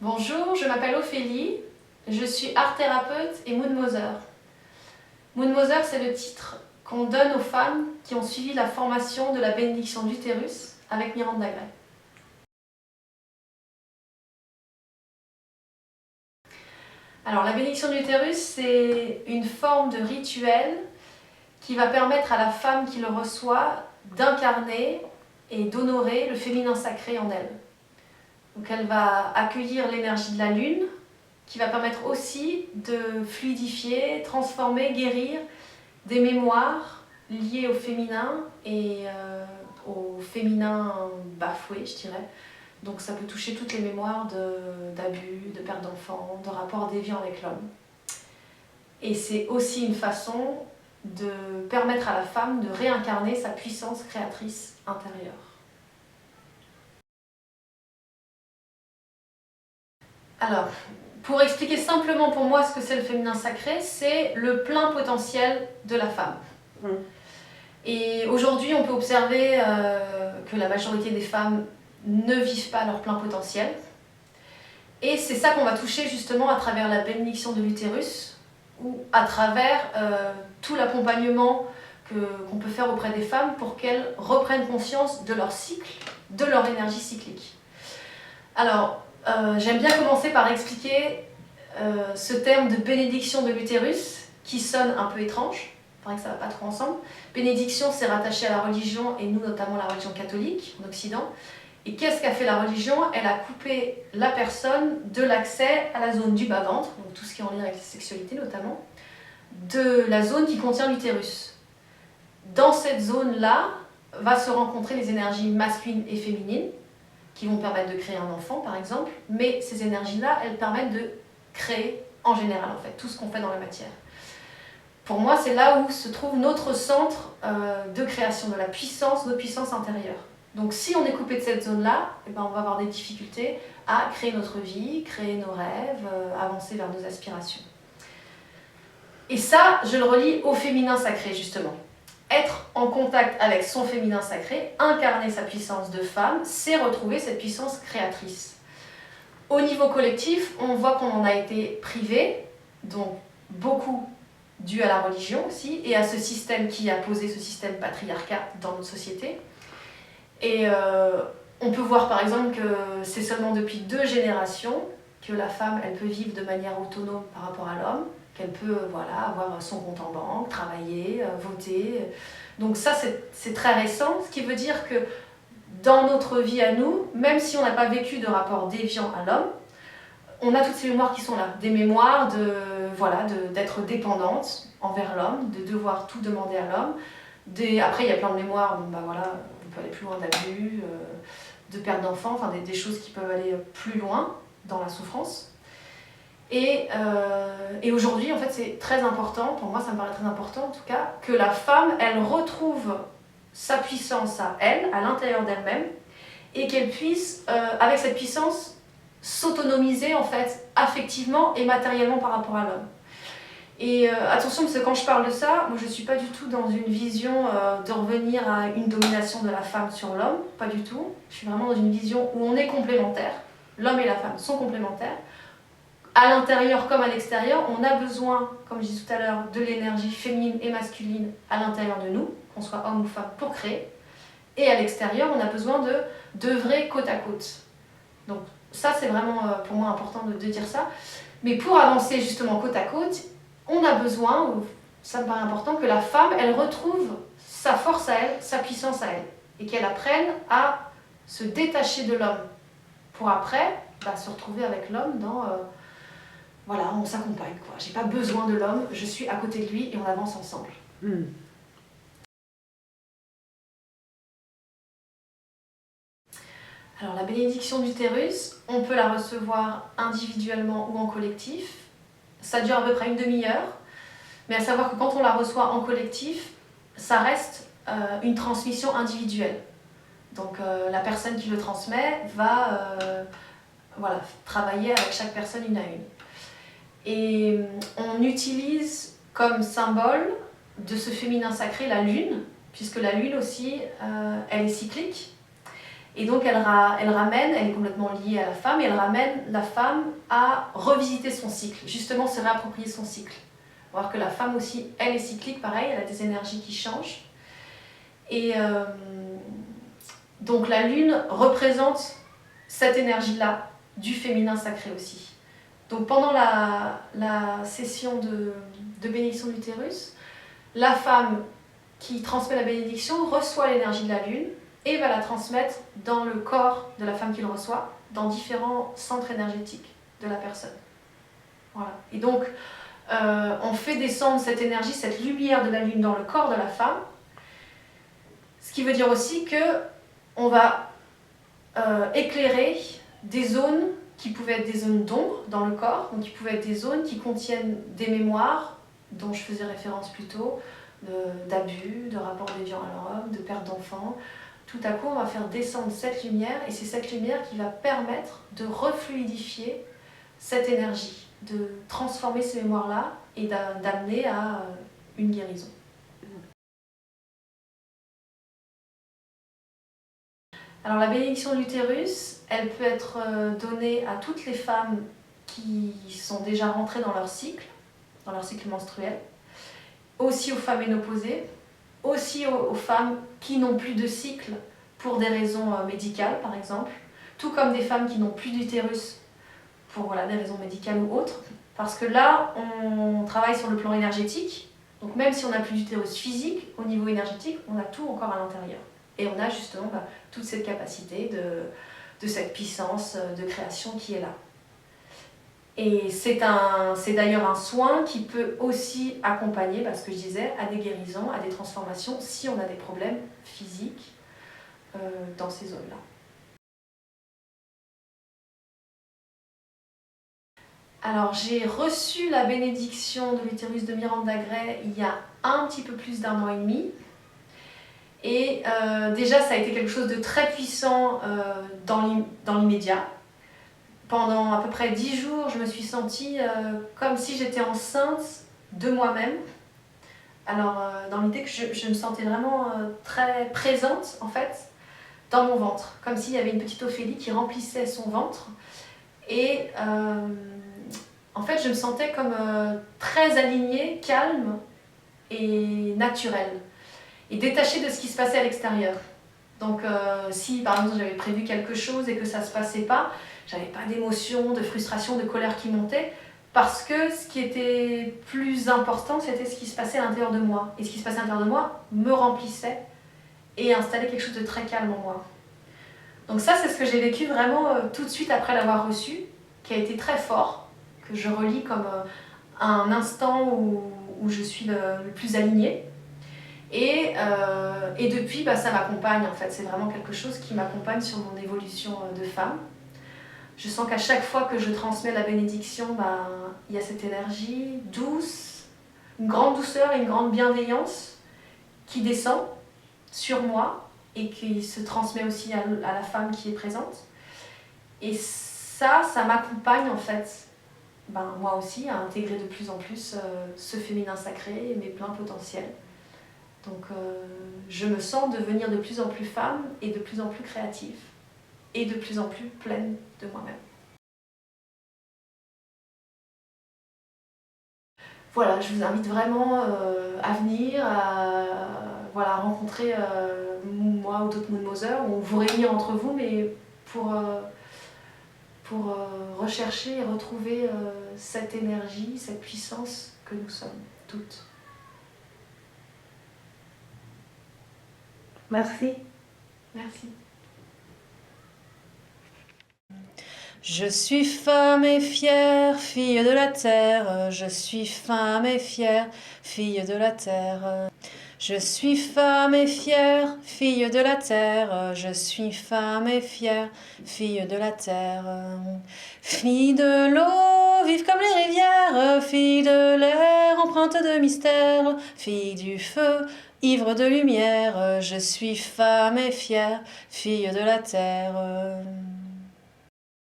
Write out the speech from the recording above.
Bonjour, je m'appelle Ophélie, je suis art thérapeute et Moon Mother. Moon Mother, c'est le titre qu'on donne aux femmes qui ont suivi la formation de la bénédiction d'utérus avec Miranda Gray. Alors la bénédiction d'utérus, c'est une forme de rituel qui va permettre à la femme qui le reçoit d'incarner et d'honorer le féminin sacré en elle. Donc elle va accueillir l'énergie de la lune, qui va permettre aussi de fluidifier, transformer, guérir des mémoires liées au féminin et au féminin bafoué, je dirais. Donc ça peut toucher toutes les mémoires d'abus, de perte d'enfants, de rapports déviants avec l'homme. Et c'est aussi une façon de permettre à la femme de réincarner sa puissance créatrice intérieure. Alors, pour expliquer simplement pour moi ce que c'est le féminin sacré, c'est le plein potentiel de la femme. Et aujourd'hui, on peut observer que la majorité des femmes ne vivent pas leur plein potentiel. Et c'est ça qu'on va toucher justement à travers la bénédiction de l'utérus ou à travers tout l'accompagnement qu'on peut faire auprès des femmes pour qu'elles reprennent conscience de leur cycle, de leur énergie cyclique. Alors, j'aime bien commencer par expliquer ce terme de bénédiction de l'utérus qui sonne un peu étrange, il paraît que ça ne va pas trop ensemble. Bénédiction, c'est rattaché à la religion et nous notamment la religion catholique en Occident. Et qu'est-ce qu'a fait la religion? Elle a coupé la personne de l'accès à la zone du bas-ventre, donc tout ce qui est en lien avec la sexualité notamment, de la zone qui contient l'utérus. Dans cette zone-là va se rencontrer les énergies masculines et féminines qui vont permettre de créer un enfant par exemple, mais ces énergies-là, elles permettent de créer en général en fait, tout ce qu'on fait dans la matière. Pour moi, c'est là où se trouve notre centre de création, de la puissance, notre puissance intérieure. Donc si on est coupé de cette zone-là, eh ben, on va avoir des difficultés à créer notre vie, créer nos rêves, avancer vers nos aspirations. Et ça, je le relie au féminin sacré justement. Être en contact avec son féminin sacré, incarner sa puissance de femme, c'est retrouver cette puissance créatrice. Au niveau collectif, on voit qu'on en a été privé, donc beaucoup dû à la religion aussi, et à ce système qui a posé ce système patriarcat dans notre société. Et on peut voir par exemple que c'est seulement depuis 2 générations que la femme, elle peut vivre de manière autonome par rapport à l'homme, qu'elle peut avoir son compte en banque, travailler, voter. Donc ça, c'est très récent, ce qui veut dire que dans notre vie à nous, même si on n'a pas vécu de rapport déviant à l'homme, on a toutes ces mémoires qui sont là, des mémoires d'être dépendante envers l'homme, de devoir tout demander à l'homme. Après, il y a plein de mémoires, on peut aller plus loin d'abus, de perte d'enfants, enfin des choses qui peuvent aller plus loin dans la souffrance. Et aujourd'hui, en fait, c'est très important, pour moi ça me paraît très important en tout cas, que la femme, elle retrouve sa puissance à elle, à l'intérieur d'elle-même, et qu'elle puisse, avec cette puissance, s'autonomiser en fait, affectivement et matériellement par rapport à l'homme. Et attention, parce que quand je parle de ça, moi je ne suis pas du tout dans une vision de revenir à une domination de la femme sur l'homme, pas du tout. Je suis vraiment dans une vision où on est complémentaires, l'homme et la femme sont complémentaires. À l'intérieur comme à l'extérieur, on a besoin, comme je disais tout à l'heure, de l'énergie féminine et masculine à l'intérieur de nous, qu'on soit homme ou femme, pour créer. Et à l'extérieur, on a besoin d'œuvrer côte à côte. Donc ça, c'est vraiment pour moi important de dire ça. Mais pour avancer justement côte à côte, on a besoin, ou ça me paraît important, que la femme, elle retrouve sa force à elle, sa puissance à elle. Et qu'elle apprenne à se détacher de l'homme. Pour après, se retrouver avec l'homme dans... on s'accompagne, quoi. J'ai pas besoin de l'homme, je suis à côté de lui et on avance ensemble. Alors la bénédiction d'utérus, on peut la recevoir individuellement ou en collectif. Ça dure à peu près une demi-heure, mais à savoir que quand on la reçoit en collectif, ça reste une transmission individuelle. Donc la personne qui le transmet va travailler avec chaque personne une à une. Et on utilise comme symbole de ce féminin sacré la lune, puisque la lune aussi, elle est cyclique. Et donc elle est complètement liée à la femme, et elle ramène la femme à revisiter son cycle, justement se réapproprier son cycle. Voir que la femme aussi, elle est cyclique, pareil, elle a des énergies qui changent. Et donc la lune représente cette énergie-là du féminin sacré aussi. Donc pendant la session de bénédiction de l'utérus, la femme qui transmet la bénédiction reçoit l'énergie de la lune et va la transmettre dans le corps de la femme qui le reçoit, dans différents centres énergétiques de la personne. Voilà. Et donc, on fait descendre cette énergie, cette lumière de la lune dans le corps de la femme, ce qui veut dire aussi qu'on va éclairer des zones qui pouvaient être des zones d'ombre dans le corps, donc qui pouvaient être des zones qui contiennent des mémoires, dont je faisais référence plus tôt, d'abus, de rapports déviants à l'homme, de perte d'enfants. Tout à coup, on va faire descendre cette lumière, et c'est cette lumière qui va permettre de refluidifier cette énergie, de transformer ces mémoires-là et d'amener à une guérison. Alors la bénédiction de l'utérus, elle peut être donnée à toutes les femmes qui sont déjà rentrées dans leur cycle menstruel, aussi aux femmes ménopausées, aussi aux femmes qui n'ont plus de cycle pour des raisons médicales par exemple, tout comme des femmes qui n'ont plus d'utérus pour des raisons médicales ou autres, parce que là on travaille sur le plan énergétique, donc même si on n'a plus d'utérus physique, au niveau énergétique, on a tout encore à l'intérieur. Et on a justement toute cette capacité de cette puissance de création qui est là. Et c'est d'ailleurs un soin qui peut aussi accompagner, ce que je disais, à des guérisons, à des transformations, si on a des problèmes physiques dans ces zones-là. Alors j'ai reçu la bénédiction de l'utérus de Miranda Gray il y a un petit peu plus d'1 an et demi. Et déjà ça a été quelque chose de très puissant dans l'immédiat. Pendant à peu près 10 jours, je me suis sentie comme si j'étais enceinte de moi-même. Alors, dans l'idée que je me sentais vraiment très présente, en fait, dans mon ventre. Comme s'il y avait une petite Ophélie qui remplissait son ventre. Et en fait, je me sentais comme très alignée, calme et naturelle. Et détachée de ce qui se passait à l'extérieur. Donc, si par exemple j'avais prévu quelque chose et que ça ne se passait pas, j'avais pas d'émotion, de frustration, de colère qui montait, parce que ce qui était plus important, c'était ce qui se passait à l'intérieur de moi. Et ce qui se passait à l'intérieur de moi me remplissait et installait quelque chose de très calme en moi. Donc ça, c'est ce que j'ai vécu vraiment tout de suite après l'avoir reçu, qui a été très fort, que je relis comme un instant où je suis le plus alignée. Et depuis, ça m'accompagne en fait, c'est vraiment quelque chose qui m'accompagne sur mon évolution de femme. Je sens qu'à chaque fois que je transmets la bénédiction, il y a cette énergie douce, une grande douceur et une grande bienveillance qui descend sur moi et qui se transmet aussi à la femme qui est présente. Et ça m'accompagne en fait, moi aussi, à intégrer de plus en plus ce féminin sacré et mes pleins potentiels. Donc je me sens devenir de plus en plus femme et de plus en plus créative et de plus en plus pleine de moi-même. Voilà, je vous invite vraiment à venir, à rencontrer moi ou d'autres Moon Mothers, ou vous réunir entre vous, mais pour rechercher et retrouver cette énergie, cette puissance que nous sommes toutes. Merci. Merci. Je suis femme et fière, fille de la terre. Je suis femme et fière, fille de la terre. Je suis femme et fière, fille de la terre. Je suis femme et fière, fille de la terre. Fille de l'eau, vive comme les rivières. Fille de l'air, empreinte de mystère. Fille du feu, ivre de lumière. Je suis femme et fière, fille de la terre.